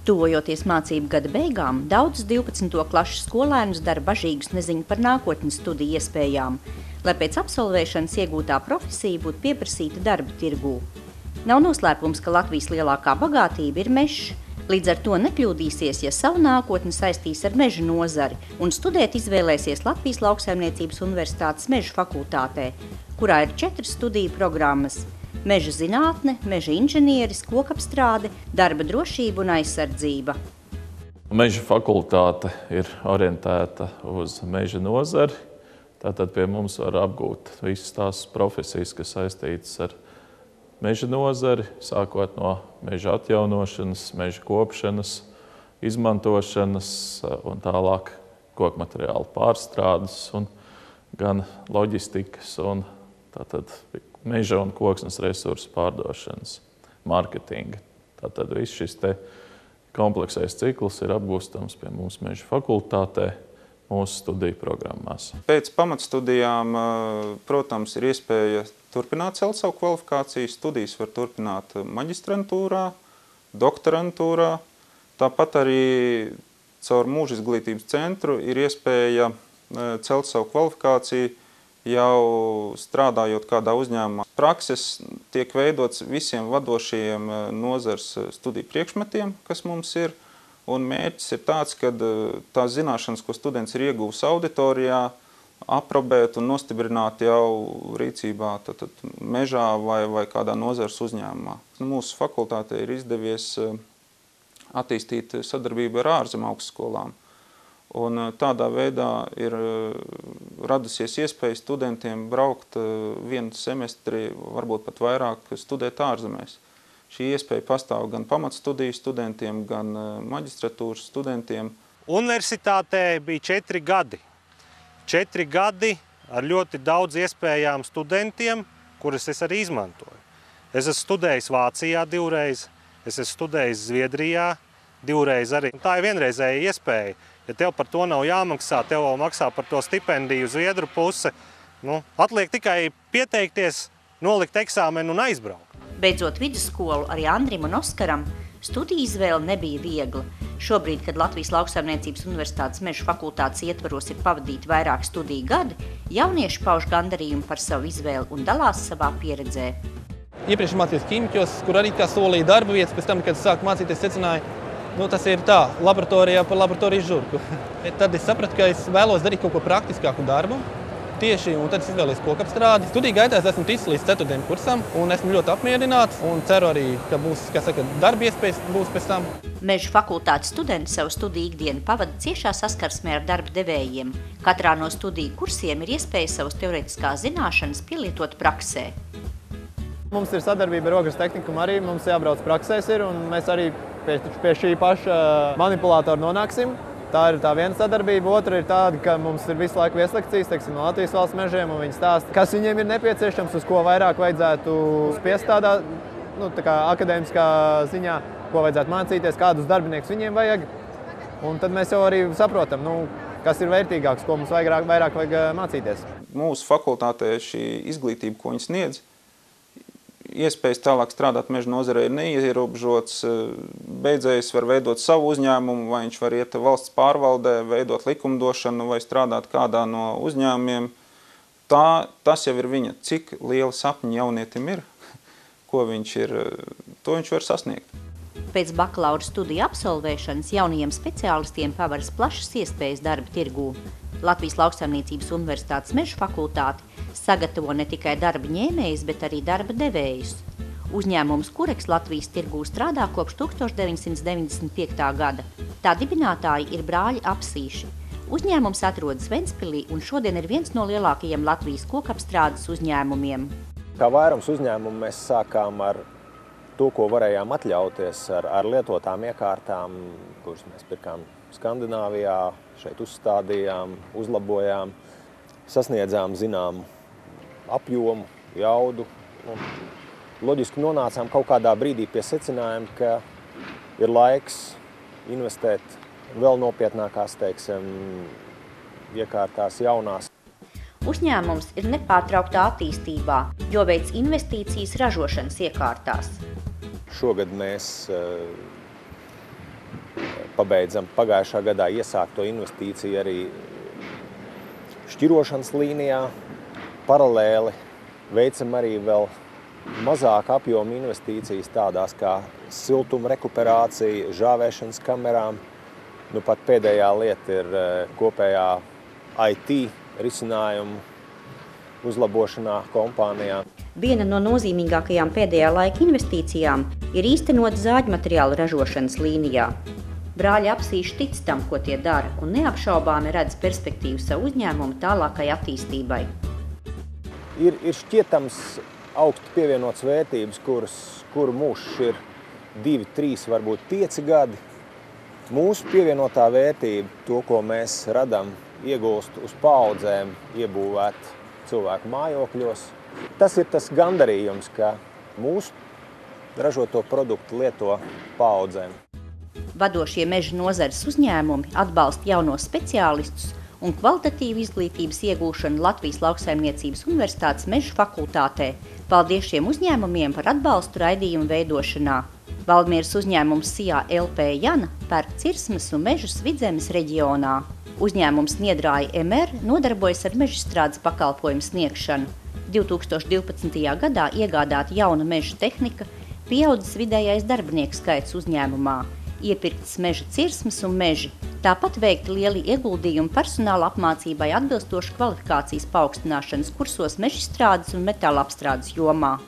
Tuvojoties mācību gada beigām, daudzus 12. klašu skolēnus dara bažīgus neziņu par nākotnes studiju iespējām, lai pēc absolvēšanas iegūtā profesija būtu pieprasīta darba tirgū. Nav noslēpums, ka Latvijas lielākā bagātība ir mežs, līdz ar to nekļūdīsies, ja savu nākotni saistīs ar meža nozari un studēt izvēlēsies Latvijas Lauksaimniecības Universitātes meža fakultātē, kurā ir 4 studiju programmas – meža zinātne, meža inženieris, kokapstrāde, darba drošība un aizsardzība. Meža fakultāte ir orientēta uz meža nozari. Tātad pie mums var apgūt visas tās profesijas, kas saistītas ar meža nozari, sākot no meža atjaunošanas, meža kopšanas, izmantošanas un tālāk kokmateriālu pārstrādes un gan loģistikas un tātad meža un koksnes resursu pārdošanas, marketinga. Tātad viss šis te kompleksais cikls ir apgūstams pie mums meža fakultātē, mūsu studiju programmās. Pēc pamatstudijām, protams, ir iespēja turpināt celt savu kvalifikāciju. Studijas var turpināt maģistrantūrā, doktorantūrā. Tāpat arī caur mūža izglītības centru ir iespēja celt savu kvalifikāciju jau strādājot kādā uzņēmumā. Prakses tiek veidots visiem vadošajiem nozars studiju priekšmetiem, kas mums ir, un mērķis ir tāds, ka tās zināšanas, ko students ir ieguvis auditorijā, aprobēt un nostiprināt jau rīcībā mežā vai kādā nozars uzņēmumā. Mūsu fakultātē ir izdevies attīstīt sadarbību ar ārzemju augstskolām. Un tādā veidā ir radusies iespēja studentiem braukt vienu semestri, varbūt pat vairāk, studēt ārzemēs. Šī iespēja pastāv gan pamatstudiju studentiem, gan maģistratūras studentiem. Universitātē bija 4 gadi. 4 gadi ar ļoti daudz iespējām studentiem, kuras es arī izmantoju. Es esmu studējis Vācijā 2 reizes, es esmu studējis Zviedrijā 2 reizes arī. Tā ir vienreizēja iespēja. Ja tev par to nav jāmaksā, tev vēl maksā par to stipendiju Zviedru puse, atliek tikai pieteikties, nolikt eksāmenu un aizbraukt. Beidzot vidusskolu arī Andrim un Oskaram studiju izvēle nebija viegla. Šobrīd, kad Latvijas Lauksaimniecības Universitātes meža fakultātes ietvaros ir pavadīti vairāk studiju gadi, jaunieši pauž gandarījumu par savu izvēli un dalās savā pieredzē. Iepriekš mācījos ķīmiķos, kur arī kā solīja darba vietas, pēc tam, kad sāku mācīties, secināju, tas ir tā, laboratorijā par laboratorijas žurku. Tad es sapratu, ka es vēlos darīt kaut ko praktiskāku darbu. Tieši, un tad es izvēlējos kokapstrādi. Studiju gaitā es esmu ticis līdz 4. kursam, un esmu ļoti apmierināts, un ceru arī, ka būs, darba iespējas būs pēc tam. Meža fakultātes studenti savu studiju ikdienu pavada ciešā saskarsmē ar darba devējiem. Katrā no studiju kursiem ir iespēja savas teorētiskās zināšanas pielietot praksē. Mums ir sadarbība ar Ogres tehnikumu arī, mums jābrauc praksēs un mēs arī pie šī paša manipulātora nonāksim. Tā ir tā viena sadarbība. Otra ir tāda, ka mums ir visu laiku vieslekcijas, teiksim, no Latvijas valsts mežiem, un viņi stāsta, kas viņiem ir nepieciešams, uz ko vairāk vajadzētu spiest tādā, tā kā akadēmiskā ziņā, ko vajadzētu mācīties, kādus darbiniekus viņiem vajag. Un tad mēs jau arī saprotam, kas ir vērtīgāks, ko mums vairāk vajag mācīties. Mūsu fakultātē šī izglītība, ko viņi sniedz, iespējas tālāk strādāt meža nozarē ir neierobežots. Beidzējs var veidot savu uzņēmumu, vai viņš var iet valsts pārvaldē, veidot likumdošanu vai strādāt kādā no uzņēmumiem. Tas jau ir viņa, cik liela sapņa jaunietim ir, ko to viņš var sasniegt. Pēc bakalaura studiju absolvēšanas jaunajiem speciālistiem paveras plašas iespējas darba tirgū. Latvijas Lauksaimniecības Universitātes meža fakultāte sagatavo ne tikai darba ņēmējus, bet arī darba devējus. Uzņēmums Kureks Latvijas tirgū strādā kopš 1995. gada. Tā dibinātāji ir brāļi Apsīši. Uzņēmums atrodas Ventspilī un šodien ir viens no lielākajiem Latvijas kokapstrādes uzņēmumiem. Kā vairums uzņēmumu mēs sākām ar to, ko varējām atļauties, ar lietotām iekārtām, kuras mēs pirkām Skandināvijā, šeit uzstādījām, uzlabojām, sasniedzām zināmu apjomu, jaudu. Loģiski nonācām kaut kādā brīdī pie secinājuma, ka ir laiks investēt vēl nopietnākās, iekārtās jaunās. Uzņēmums ir nepārtrauktā attīstībā, jo veic investīcijas ražošanas iekārtās. Šogad mēs pabeidzam pagājušā gadā iesākto investīciju arī šķirošanas līnijā. Paralēli veicam arī vēl mazāk apjoma investīcijas tādās kā siltuma rekuperācija, žāvēšanas kamerām. Nu, pat pēdējā lieta ir kopējā IT risinājumu uzlabošanā kompānijā. Viena no nozīmīgākajām pēdējā laika investīcijām ir īstenot zāģmateriālu ražošanas līnijā. Brāļi Apsīši tic tam, ko tie dara, un neapšaubāmi redz perspektīvu savu uzņēmumu tālākai attīstībai. Ir šķietams augstu pievienotas vērtības, kuru mūžs ir 2, 3, varbūt 5 gadi. Mūsu pievienotā vērtība, to, ko mēs radam, iegūst uz paudzēm, iebūvēt cilvēku mājokļos. Tas ir tas gandarījums, ka mūsu ražoto produktu lieto paudzēm. Vadošie meža nozares uzņēmumi atbalsta jaunos speciālistus un kvalitatīvu izglītības iegūšanu Latvijas Lauksaimniecības Universitātes meža fakultātē. Paldies šiem uzņēmumiem par atbalstu raidījumu veidošanā. Valdmieras uzņēmums SIA LP Jana pērk cirsmas un mežus Vidzemes reģionā. Uzņēmums Niedrāja MR nodarbojas ar mežstrādes pakalpojumu sniegšanu. 2012. gadā iegādāta jauna meža tehnika, pieaudzis vidējais darbinieku skaits uzņēmumā, iepirktas meža cirsmas un meži. Tāpat veikti lieli ieguldījumi personāla apmācībai atbilstoši kvalifikācijas paaugstināšanas kursos mežstrādes un metāla apstrādes jomā.